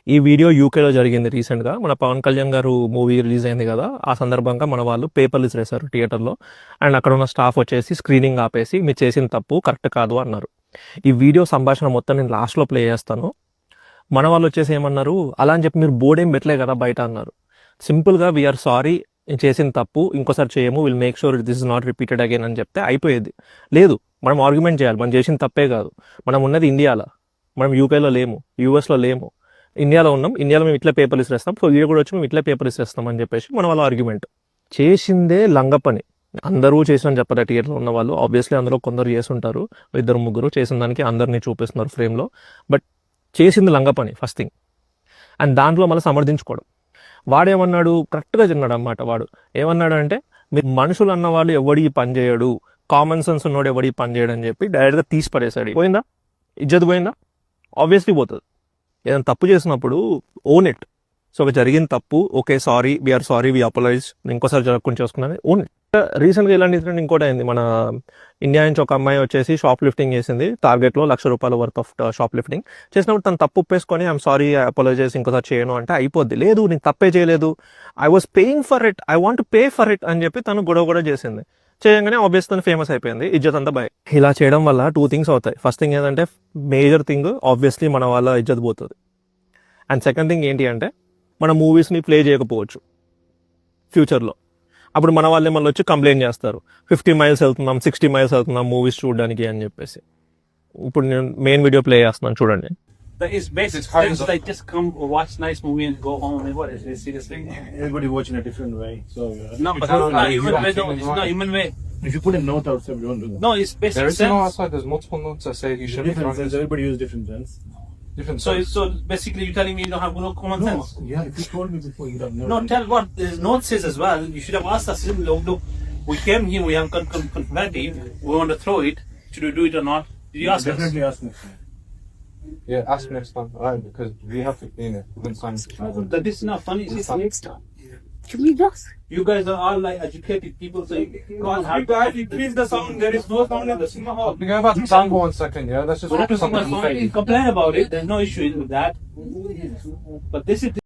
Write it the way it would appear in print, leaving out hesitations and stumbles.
ఈ వీడియో యూకేలో జరిగింది రీసెంట్గా. మన పవన్ కళ్యాణ్ గారు మూవీ రిలీజ్ అయింది కదా, ఆ సందర్భంగా మన వాళ్ళు పేపర్లు ఇసిరేశారు థియేటర్లో. అండ్ అక్కడ ఉన్న స్టాఫ్ వచ్చేసి స్క్రీనింగ్ ఆపేసి మీరు చేసిన తప్పు కరెక్ట్ కాదు అన్నారు. ఈ వీడియో సంభాషణ మొత్తం నేను లాస్ట్లో ప్లే చేస్తాను. మన వాళ్ళు వచ్చేసి ఏమన్నారు, అలా అని చెప్పి మీరు బోర్డ్ ఏం పెట్టలే కదా బయట అన్నారు. సింపుల్గా వీఆర్ సారీ, చేసిన తప్పు ఇంకోసారి చేయము, will make sure this is not repeated again అని చెప్తే అయిపోయేది. లేదు, మనం ఆర్గ్యుమెంట్ చేయాలి. మనం చేసిన తప్పే కాదు. మనం ఉన్నది ఇండియాలో, మనం యూకేలో లేము, యూఎస్లో లేము, ఇండియాలో ఉన్నాం. ఇండియాలో మేము ఇట్లా పేపర్లు ఇస్తాం, సో వీడియో కూడా వచ్చి మేము ఇట్లా పేపర్లు ఇస్తాం అని చెప్పేసి మన వాళ్ళ ఆర్గ్యుమెంట్. చేసిందే లంగ పని. అందరూ చేసిన చెప్పారు థియేటర్లో ఉన్న వాళ్ళు. ఆబ్వియస్లీ అందులో కొందరు చేస్తుంటారు, ఇద్దరు ముగ్గురు చేసిన దానికి అందరినీ చూపిస్తున్నారు ఫ్రేమ్లో. బట్ చేసింది లంగ పని ఫస్ట్ థింగ్. అండ్ దాంట్లో మళ్ళీ సమర్థించుకోవడం. వాడేమన్నాడు, కరెక్ట్గా తిన్నాడు అన్నమాట. వాడు ఏమన్నాడు అంటే, మీరు మనుషులు అన్నవాళ్ళు ఎవడి పని చేయడు, కామన్ సెన్స్ ఉన్నోడు ఎవడి పని చేయడు అని చెప్పి డైరెక్ట్గా తీసి పడేశాడు. పోయిందా ఇజ్జత్? పోయిందా? ఆబ్వియస్లీ పోతుంది. ఏదైనా తప్పు చేసినప్పుడు ఓన్ ఇట్. సో జరిగిన తప్పు, okay sorry, we're sorry, we apologise, ఇంకోసారి జరగకుండా చేసుకున్నాను, ఓన్ ఇట్. రీసెంట్గా ఇలాంటి ఇన్సిడెంట్ ఇంకోటి అయింది. మన ఇండియా నుంచి ఒక అమ్మాయి వచ్చేసి షాప్ లిఫ్టింగ్ చేసింది. టార్గెట్లో ₹1,00,000 వర్త్ ఆఫ్ షాప్ లిఫ్టింగ్ చేసినప్పుడు తను తప్పు ఒప్పేసుకొని ఐఎమ్ సారీ, అపోలైజైజ్, ఇంకోసారి చేయను అంటే అయిపోద్ది. లేదు, నేను తప్పే చేయలేదు, I was paying for it, I want pay for it అని చెప్పి తను గొడవ కూడా చేసింది. చేయగానే ఆబ్వియస్ తను ఫేమస్ అయిపోయింది, ఇజ్జత్ అంతా బై. ఇలా చేయడం వల్ల 2 things అవుతాయి. ఫస్ట్ థింగ్ ఏంటంటే, మేజర్ థింగ్ ఆబ్వియస్లీ మన వాళ్ళ ఇజ్జత్ పోతుంది. అండ్ సెకండ్ థింగ్ ఏంటి అంటే, మన మూవీస్ని ప్లే చేయకపోవచ్చు ఫ్యూచర్లో. అప్పుడు మన వాళ్ళే మళ్ళీ వచ్చి కంప్లైంట్ చేస్తారు, 50 miles వెళ్తున్నాం, 60 miles వెళ్తున్నాం మూవీస్ చూడడానికి అని చెప్పేసి. ఇప్పుడు నేను మెయిన్ వీడియో ప్లే చేస్తున్నాను, చూడండి. That is basic. It's like just come watch nice movie and go home. And what is this serious thing? Everybody watching a different way. So No, but that's not human way. No, it's not human way. if you put a note outside, we don't do that. No, it's basic There is sense. no outside. There's multiple notes that say you should be Different sense. Everybody use different sense. different. So, so basically, you're telling me you don't have no common sense. Yeah, if you told me before, you don't know. No, tell what the note says as well. You should have asked us. Look, we came here. We have confronted. We want to throw it. Should we do it or not? Did you ask us? Definitely ask next time. Yeah, ask next time, alright? Because we have to clean it. That is not funny. Next time. Can we just? You guys are all like educated people, so you can't have. guys increase the sound. There is no sound in the cinema hall. We can have a sound for 1 second, yeah? Let's just Whatever something. someone complain about it, there's no issue with that. But this is